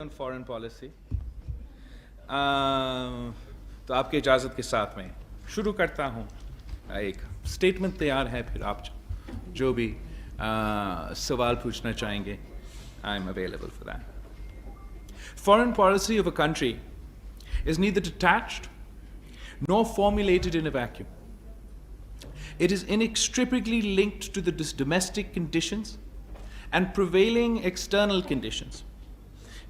on foreign policy. तो आपके इजाज़त के साथ में शुरू करता हूँ. एक स्टेटमेंट तैयार है, फिर आप जो भी सवाल पूछना चाहेंगे, I am available for that. Foreign policy of a country is neither detached nor formulated in a vacuum. It is inextricably linked to the domestic conditions and prevailing external conditions,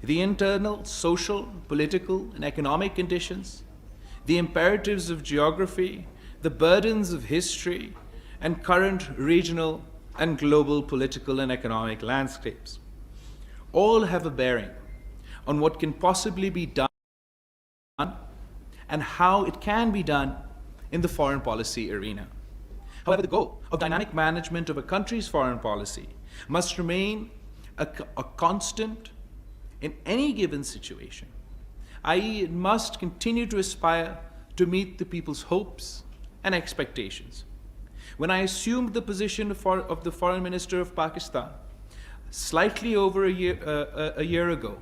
the internal, social, political, and economic conditions, the imperatives of geography, the burdens of history, and current regional and global political and economic landscapes. All have a bearing on what can possibly be done and how it can be done in the foreign policy arena. However, the goal of dynamic management of a country's foreign policy must remain a constant in any given situation, i.e., it must continue to aspire to meet the people's hopes and expectations. When I assumed the position of the Foreign Minister of Pakistan slightly over a year ago,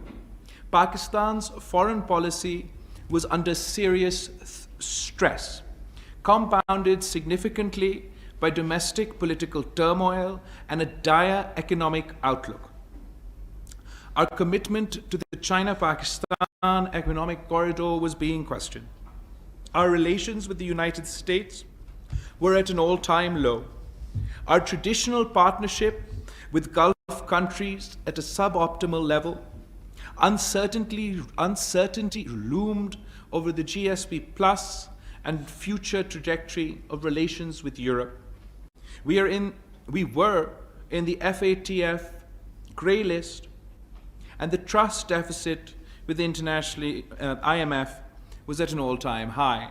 Pakistan's foreign policy was under serious stress, compounded significantly by domestic political turmoil and a dire economic outlook. Our commitment to the China-Pakistan economic corridor was being questioned. Our relations with the United States were at an all-time low. Our traditional partnership with Gulf countries at a suboptimal level. Uncertainty loomed over the GSP Plus and future trajectory of relations with Europe. We were in the FATF grey list, and the trust deficit with the international IMF was at an all-time high.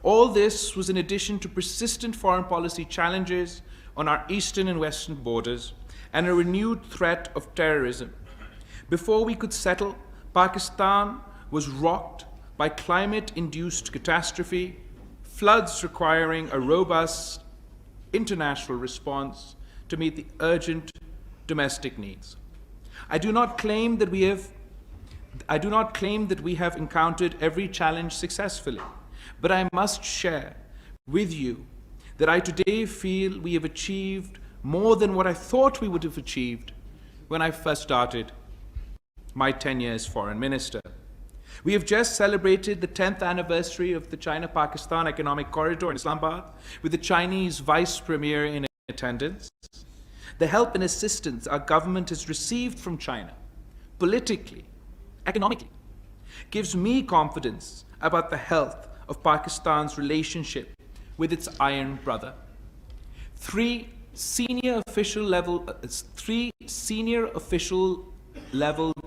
All this was in addition to persistent foreign policy challenges on our eastern and western borders and a renewed threat of terrorism. Before we could settle, Pakistan was rocked by climate-induced catastrophe, floods requiring a robust international response to meet the urgent domestic needs. I do not claim that we have encountered every challenge successfully, but I must share with you that I today feel we have achieved more than what I thought we would have achieved when I first started my tenure as foreign minister. We have just celebrated the 10th anniversary of the China-Pakistan economic corridor in Islamabad, with the Chinese vice premier in attendance. The help and assistance our government has received from China, politically, economically, gives me confidence about the health of Pakistan's relationship with its iron brother. Three senior official level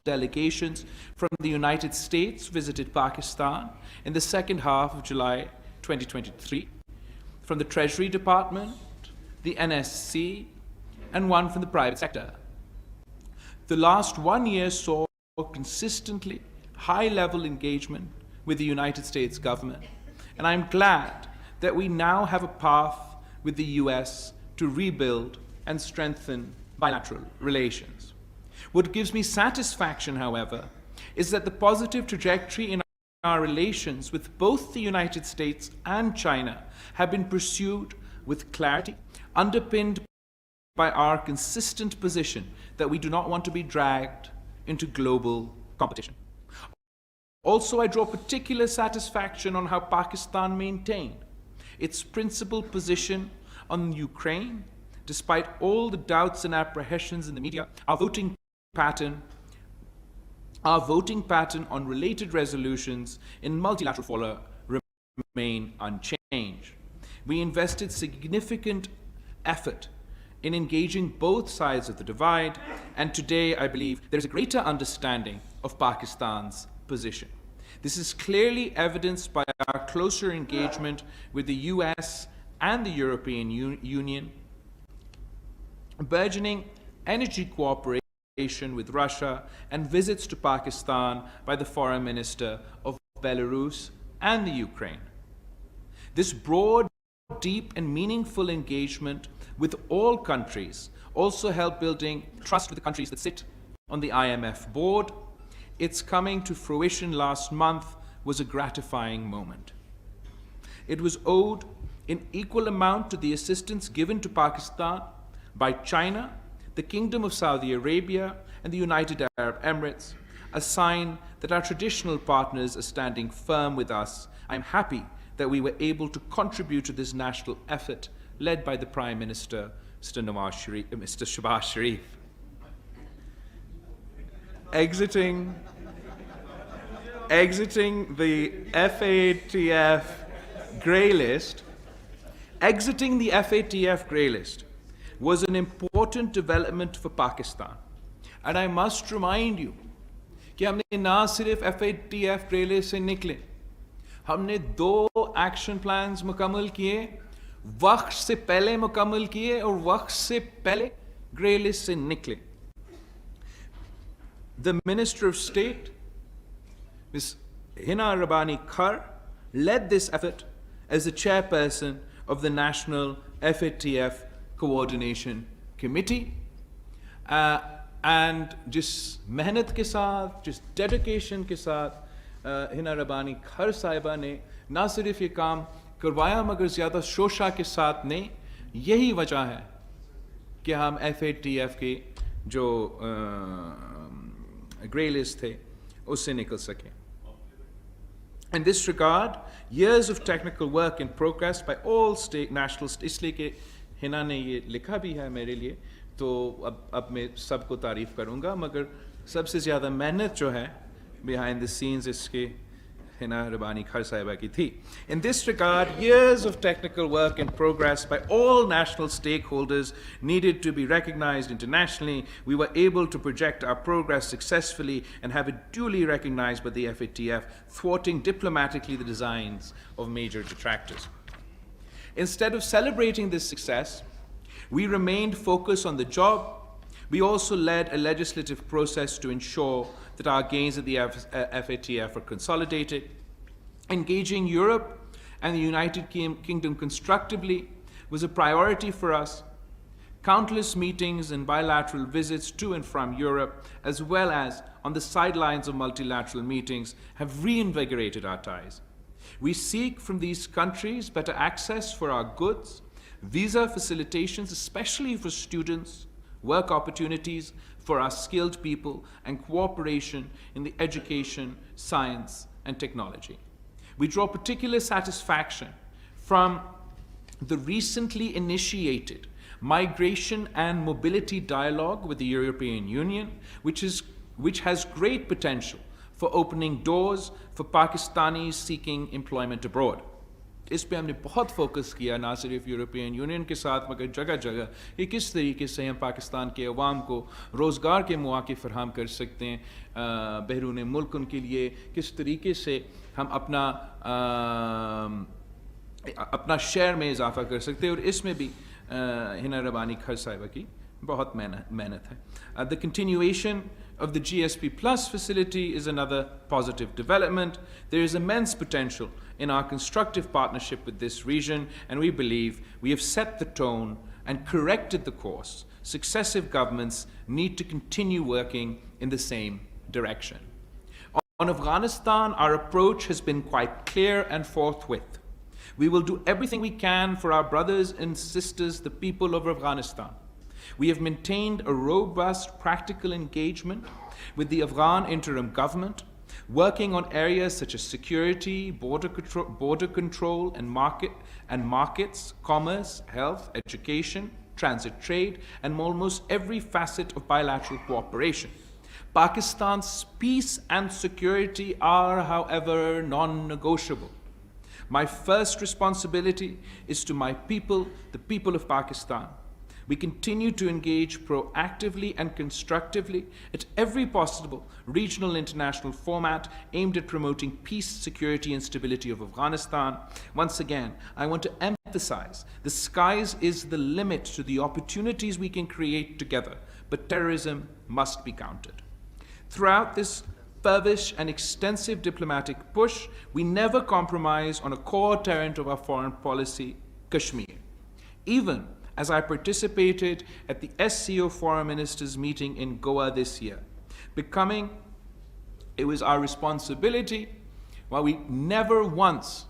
delegations from the United States visited Pakistan in the second half of July 2023, from the Treasury Department, the NSC, and one from the private sector. The last 1 year saw consistently high-level engagement with the United States government, and I'm glad that we now have a path with the US to rebuild and strengthen bilateral relations. What gives me satisfaction, however, is that the positive trajectory in our relations with both the United States and China have been pursued with clarity, underpinned by our consistent position that we do not want to be dragged into global competition. Also, I draw particular satisfaction on how Pakistan maintained its principled position on Ukraine, despite all the doubts and apprehensions in the media. Our voting pattern on related resolutions in multilateral fora remain unchanged. We invested significant effort in engaging both sides of the divide, and today I believe there is a greater understanding of Pakistan's position. This is clearly evidenced by our closer engagement with the US and the European Union, burgeoning energy cooperation with Russia, and visits to Pakistan by the Foreign Minister of Belarus and the Ukraine. This broad, deep, and meaningful engagement with all countries also help building trust with the countries that sit on the IMF board. Its coming to fruition last month was a gratifying moment. It was owed in equal amount to the assistance given to Pakistan by China, the Kingdom of Saudi Arabia, and the United Arab Emirates, a sign that our traditional partners are standing firm with us. I'm happy that we were able to contribute to this national effort led by the Prime Minister, Mr. Shahbaz Sharif. Exiting the FATF grey list, was an important development for Pakistan. And I must remind you कि हमने ना सिर्फ FATF grey list से निकले, हमने 2 action plans मुकम्मल किए, वक्त से पहले मुकम्मल किए और वक्त से पहले ग्रे लिस्ट से निकले. The Minister of State, Ms. Hina Rabbani Khar, led this effort as the chairperson of the National FATF Coordination Committee. And जिस मेहनत के साथ, जिस डेडिकेशन के साथ हिना रबानी खर साहिबा ने ना सिर्फ ये काम करवाया मगर ज़्यादा शोशा के साथ ने, यही वजह है कि हम FATF के जो ग्रे लिस्ट थे उससे निकल सके. In this regard, years of technical work in progress by all state national, इसलिए कि हिना ने ये लिखा भी है मेरे लिए, तो अब मैं सबको तारीफ़ करूँगा, मगर सबसे ज़्यादा मेहनत जो है behind the scenes इसके Hina Rabbani Khar Sahiba ki thi. In this regard, years of technical work in progress by all national stakeholders needed to be recognized internationally. We were able to project our progress successfully and have it duly recognized by the FATF, thwarting diplomatically the designs of major detractors. Instead of celebrating this success, we remained focused on the job. We also led a legislative process to ensure that our gains at the FATF are consolidated. Engaging Europe and the United Kingdom constructively was a priority for us. Countless meetings and bilateral visits to and from Europe, as well as on the sidelines of multilateral meetings, have reinvigorated our ties. We seek from these countries better access for our goods, visa facilitations, especially for students, work opportunities for our skilled people, and cooperation in the education, science, and technology. We draw particular satisfaction from the recently initiated migration and mobility dialogue with the European Union, which has great potential for opening doors for Pakistanis seeking employment abroad. इस पे हमने बहुत focus किया, ना सिर्फ European union के साथ मगर जगह जगह कि किस तरीके से हम पाकिस्तान के अवाम को रोज़गार के मौके फराहम कर सकते हैं, बैरून मुल्क उनके लिए किस तरीके से हम अपना शेयर में इजाफा कर सकते हैं, और इसमें भी हिना रबानी खर साहिबा की बहुत मेहनत है. The continuation of the GSP Plus facility is another positive development. There is immense potential in our constructive partnership with this region, and we believe we have set the tone and corrected the course. Successive governments need to continue working in the same direction. On Afghanistan, our approach has been quite clear and forthwith. We will do everything we can for our brothers and sisters, the people of Afghanistan. We have maintained a robust practical engagement with the Afghan interim government, working on areas such as security, border control and markets, commerce, health, education, transit trade, and almost every facet of bilateral cooperation. Pakistan's peace and security are, however, non-negotiable. My first responsibility is to my people, the people of Pakistan. We continue to engage proactively and constructively at every possible regional international format aimed at promoting peace, security, and stability of Afghanistan. Once again, I want to emphasize the skies is the limit to the opportunities we can create together, but terrorism must be countered. Throughout this pervish and extensive diplomatic push, we never compromise on a core tenet of our foreign policy, Kashmir. Even as I participated at the SCO Foreign Ministers meeting in Goa this year, it was our responsibility, while we never once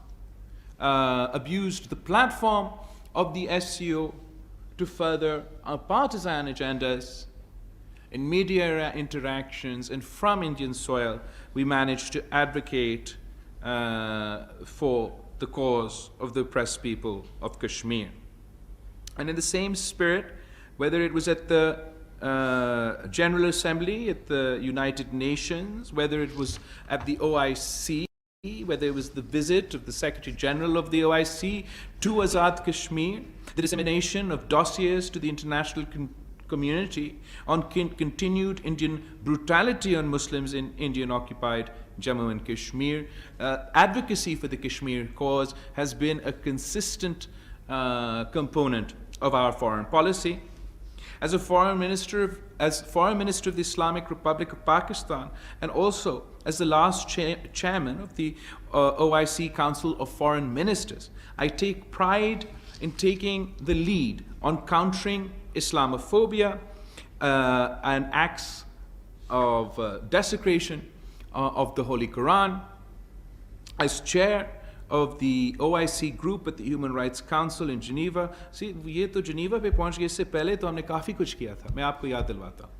abused the platform of the SCO to further our partisan agendas. In media interactions and from Indian soil, we managed to advocate for the cause of the oppressed people of Kashmir. And in the same spirit, whether it was at the General Assembly at the United Nations, whether it was at the OIC, whether it was the visit of the Secretary General of the OIC to Azad Kashmir, the dissemination of dossiers to the international community on continued Indian brutality on Muslims in Indian-occupied Jammu and Kashmir, advocacy for the Kashmir cause has been a consistent component of our foreign policy. As Foreign Minister of the Islamic Republic of Pakistan, and also as the last chairman of the OIC Council of Foreign Ministers, I take pride in taking the lead on countering Islamophobia and acts of desecration of the Holy Quran. As chair of the OIC group at the Human Rights Council in Geneva, ये तो Geneva पे पहुंच गए, इससे पहले तो हमने काफ़ी कुछ किया था, मैं आपको याद दिलवाता हूँ।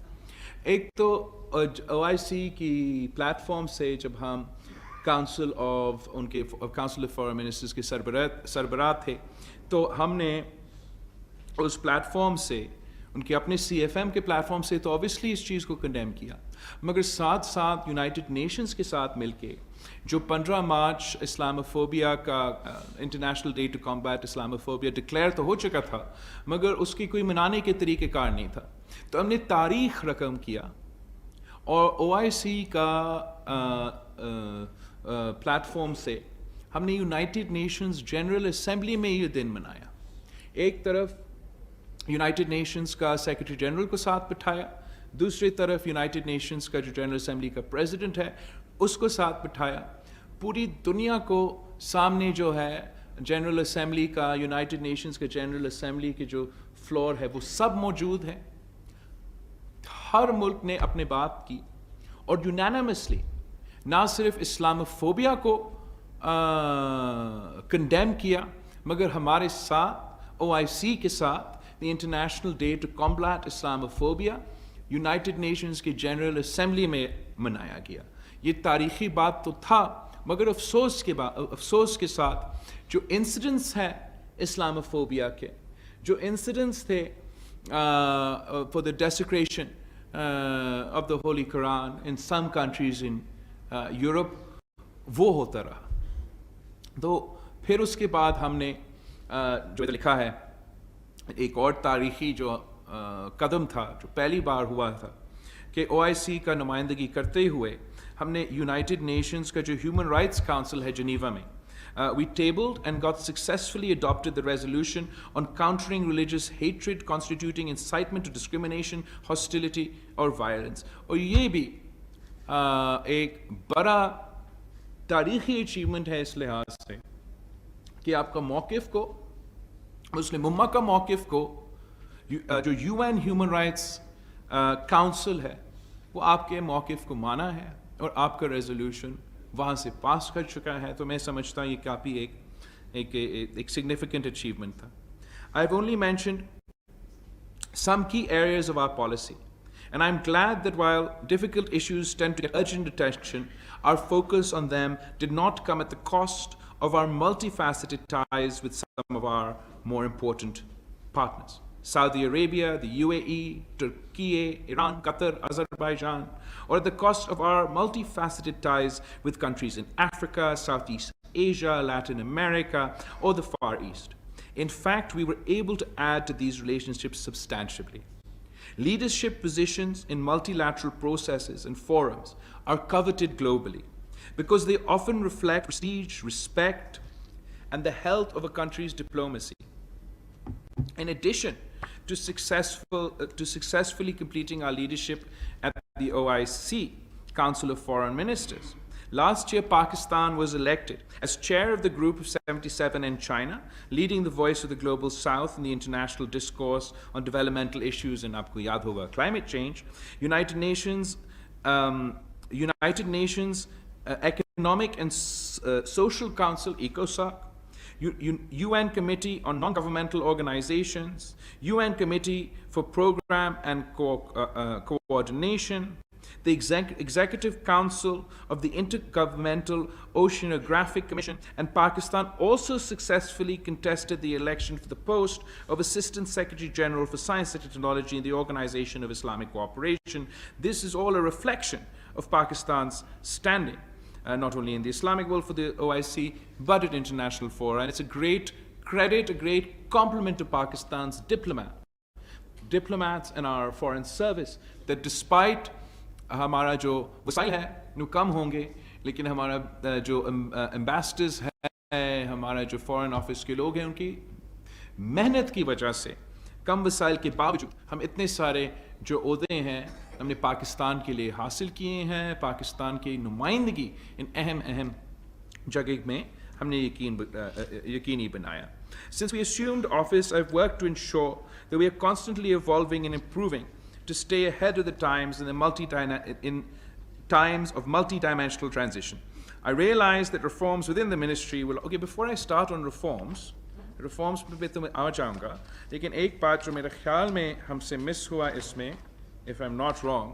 एक तो OIC की प्लेटफॉर्म से जब हम काउंसिल ऑफ फॉरेन मिनिस्टर्स के सरबराह थे, तो हमने उस प्लेटफॉर्म से, उनके अपने CFM के प्लेटफॉर्म से तो ऑब्वियसली इस चीज़ को कंडेम किया, मगर साथ साथ यूनाइटेड नेशंस के साथ मिलके जो 15 मार्च इस्लामोफोबिया का international day to combat Islamophobia declare तो हो चुका था, मगर उसकी कोई मनाने के तरीक़ेकार नहीं था, तो हमने तारीख़ रकम किया और OIC का प्लेटफॉर्म से हमने यूनाइटेड नेशंस जनरल असेंबली में ये दिन मनाया। एक तरफ यूनाइटेड नेशंस का सेक्रेटरी जनरल को साथ बिठाया, दूसरी तरफ यूनाइटेड नेशंस का जो जनरल असेंबली का प्रेसिडेंट है उसको साथ बिठाया, पूरी दुनिया को सामने जो है जनरल असेंबली का, यूनाइटेड नेशंस के जनरल असेंबली के जो फ्लोर है वो सब मौजूद है, हर मुल्क ने अपने बात की और यूनानिमसली ना सिर्फ इस्लामोफोबिया को कंडेम किया, मगर हमारे साथ OIC के साथ the International Day to Combat Islamophobia United Nations की जनरल असेंबली में मनाया गया। ये तारीख़ी बात तो था, मगर अफसोस के साथ जो इंसिडेंट्स हैं इस्लामोफोबिया के, जो इंसिडेंट्स थे for the desecration of the holy Quran in some countries in Europe, वो होता रहा। तो फिर उसके बाद हमने जो लिखा है, एक और तारीख़ी जो कदम था जो पहली बार हुआ था कि OIC का नुमाइंदगी करते हुए हमने यूनाइटेड नेशंस का जो ह्यूमन राइट्स काउंसिल है जिनेवा में, we tabled and got successfully adopted the resolution on countering religious hatred constituting incitement to discrimination, hostility or violence। और ये भी एक बड़ा तारीख़ी अचीवमेंट है इस लिहाज से कि आपका मौक़िफ़ को, मुस्लिम उम्मा का मौक़िफ़ को जो UN ह्यूमन राइट्स काउंसिल है वो आपके मौक़िफ़ को माना है और आपका रेजोल्यूशन वहाँ से पास कर चुका है। तो मैं समझता हूँ ये काफ़ी एक सिग्निफिकेंट अचीवमेंट था। I've only mentioned some key areas of our policy, and I'm glad that while difficult issues tend to get urgent attention, our focus on them did not come at the cost of our multifaceted ties with some of our more important partners. Saudi Arabia, the UAE, Turkey, Iran, Qatar, Azerbaijan, or at the cost of our multifaceted ties with countries in Africa, Southeast Asia, Latin America, or the Far East. In fact, we were able to add to these relationships substantially. Leadership positions in multilateral processes and forums are coveted globally because they often reflect prestige, respect, and the health of a country's diplomacy. In addition to successfully completing our leadership at the OIC, Council of Foreign Ministers, last year Pakistan was elected as chair of the Group of 77 in China, leading the voice of the Global South in the international discourse on developmental issues and aapko yaad hoga climate change. United Nations United Nations Economic and Social Council, ECOSOC, UN Committee on Non-Governmental Organizations, UN Committee for Program and Coordination, the Executive Council of the Intergovernmental Oceanographic Commission, and Pakistan also successfully contested the election for the post of Assistant Secretary General for Science and Technology in the Organization of Islamic Cooperation. This is all a reflection of Pakistan's standing, not only in the Islamic world for the OIC, but at international fora. And it's a great credit, a great compliment to Pakistan's diplomats and our foreign service, that despite हमारा जो वसाइल है वो कम होंगे, लेकिन हमारा जो ambassadors है, हमारा जो फॉरेन ऑफिस के लोग हैं, उनकी मेहनत की वजह से कम वसाइल के बावजूद हम इतने सारे जो ओहदे हैं हमने पाकिस्तान के लिए हासिल किए हैं. पाकिस्तान की नुमाइंदगी इन अहम जगह में हमने यकीनी बनाया. Since we assumed office, I've worked to ensure that we are constantly evolving and improving to stay ahead of the times in times of multi-dimensional transition. I realize that reforms within the ministry will... Okay, before I start on reforms पे तो मैं आ जाऊँगा, लेकिन एक बात जो मेरे ख्याल में हमसे मिस हुआ इसमें, if I'm not wrong,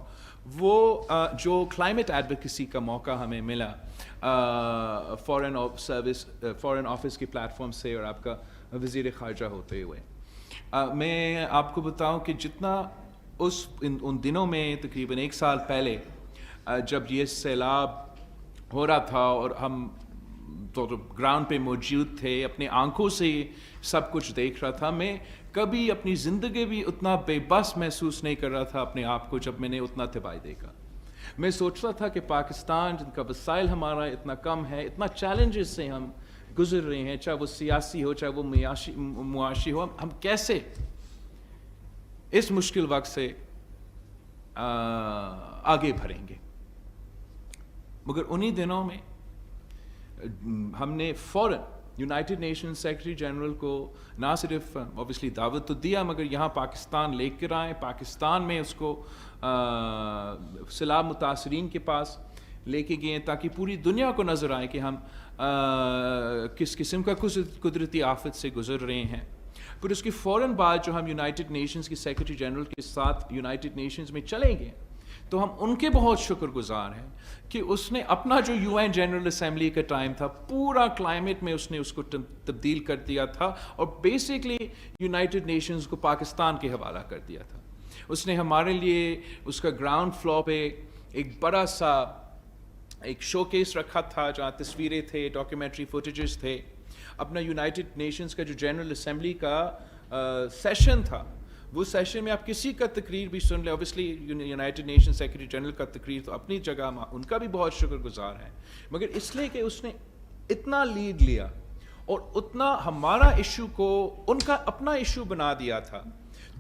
वो जो climate advocacy का मौका हमें मिला foreign office की platform से और आपका वज़ीर ख़ारजा होते हुए, मैं आपको बताऊँ कि जितना उन दिनों में तकरीबन एक साल पहले जब ये सैलाब हो रहा था और हम तो ग्राउंड पे मौजूद थे, अपने आंखों से सब कुछ देख रहा था, मैं कभी अपनी ज़िंदगी भी उतना बेबस महसूस नहीं कर रहा था अपने आप को जब मैंने उतना तबाही देखा. मैं सोच रहा था कि पाकिस्तान जिनका वसाइल हमारा इतना कम है, इतना चैलेंजेस से हम गुजर रहे हैं, चाहे वो सियासी हो चाहे वो मुआशी हो, हम कैसे इस मुश्किल वक्त से आगे बढ़ेंगे. मगर उन्हीं दिनों में हमने फौरन यूनाइटेड नेशन सेक्रेटरी जनरल को ना सिर्फ ऑब्वियसली दावत तो दिया, मगर यहाँ पाकिस्तान लेकर आए, पाकिस्तान में उसको सैलाब मुतासरीन के पास लेके गए ताकि पूरी दुनिया को नज़र आए कि हम किस किस्म का कुदरती आफत से गुजर रहे हैं. फिर उसके फ़ौरन बाद जो हम यूनाइटेड नेशंस के सेक्रेटरी जनरल के साथ यूनाइटेड नेशंस में चले गए, तो हम उनके बहुत शुक्रगुजार हैं कि उसने अपना जो यूएन जनरल असेंबली का टाइम था, पूरा क्लाइमेट में उसने उसको तब्दील कर दिया था और बेसिकली यूनाइटेड नेशंस को पाकिस्तान के हवाला कर दिया था. उसने हमारे लिए उसका ग्राउंड फ्लोर पे एक बड़ा सा एक शोकेस रखा था जहाँ तस्वीरें थे, डॉक्यूमेंट्री फुटेजेस थे. अपना यूनाइटेड नेशंस का जो जनरल असेंबली का सेशन था, वो सेशन में आप किसी का तकरीर भी सुन ले, obviously United nation secretary general का तकरीर तो अपनी जगह उनका भी बहुत शुक्रगुजार है, मगर इसलिए कि उसने इतना लीड लिया और उतना हमारा इशू को उनका अपना इशू बना दिया था.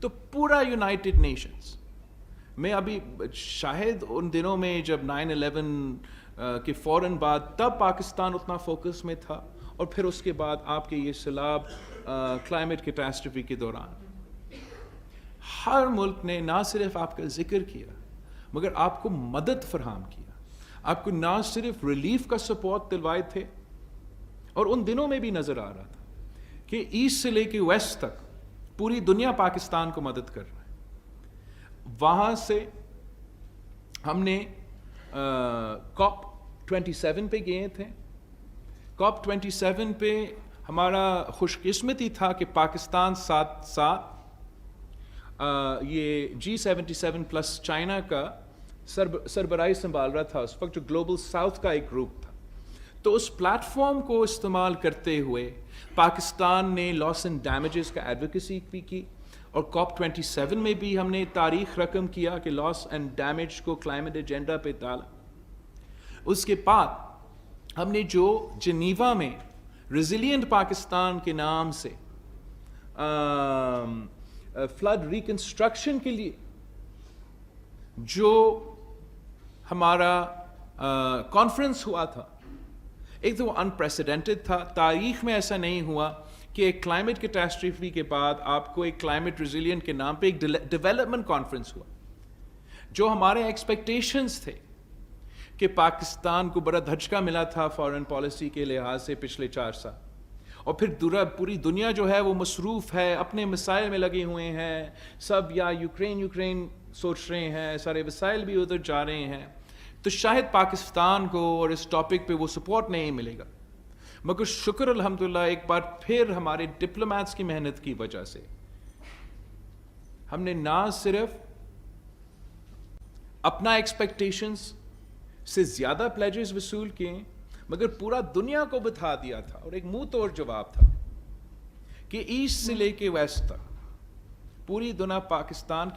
तो पूरा यूनाइटेड नेशंस में अभी शायद उन दिनों में जब 9/11 के फ़ौरन बाद तब पाकिस्तान उतना फोकस में था, और फिर उसके बाद आपके ये सैलाब क्लाइमेट कैटास्ट्रफी के दौरान हर मुल्क ने ना सिर्फ आपका जिक्र किया मगर आपको मदद फरहम किया, आपको ना सिर्फ रिलीफ का सपोर्ट दिलवाए थे, और उन दिनों में भी नज़र आ रहा था कि ईस्ट से लेके वेस्ट तक पूरी दुनिया पाकिस्तान को मदद कर रहा है. वहाँ से हमने COP27 पे गए थे. COP27 पे हमारा खुशकिस्मती था कि पाकिस्तान साथ साथ ये G77 प्लस चाइना का सरबराही संभाल रहा था उस वक्त, जो ग्लोबल साउथ का एक ग्रुप था. तो उस प्लेटफॉर्म को इस्तेमाल करते हुए पाकिस्तान ने लॉस एंड डैमेजेस का एडवोकेसी भी की, और COP27 में भी हमने तारीख रकम किया कि लॉस एंड डैमेज को क्लाइमेट एजेंडा पे डाला. उसके बाद हमने जो जिनीवा में रेजिलिएंट पाकिस्तान के नाम से फ्लड रिकंस्ट्रक्शन के लिए जो हमारा कॉन्फ्रेंस हुआ था, एक तो वो अनप्रेसिडेंटेड था. तारीख में ऐसा नहीं हुआ कि एक क्लाइमेट कैटास्ट्रफी के बाद आपको एक क्लाइमेट रेजिलिएंट के नाम पे एक डेवलपमेंट कॉन्फ्रेंस हुआ. جو ہمارے ایکسپیکٹیشنز تھے کہ پاکستان کو بڑا دھچکا ملا تھا فارن پالیسی کے لحاظ سے پچھلے 4 سال، اور پھر پوری دنیا جو ہے وہ مصروف ہے، اپنے مسائل میں لگے ہوئے ہیں، سب یا یوکرین سوچ رہے ہیں، سارے وسائل بھی ادھر جا رہے ہیں، تو شاید پاکستان کو اور اس ٹاپک پہ وہ سپورٹ نہیں ملے گا. مگر شکر الحمدللہ ایک بار پھر ہمارے ڈپلومیٹس کی محنت کی وجہ سے ہم نے نہ صرف اپنا ایکسپیکٹیشنز سے زیادہ پلیجز وصول کیے، مگر پورا دنیا کو بتا دیا تھا، اور ایک منہ توڑ جواب تھا کہ ایسٹ سے لے کے ویسٹ تک پوری دنیا پاکستان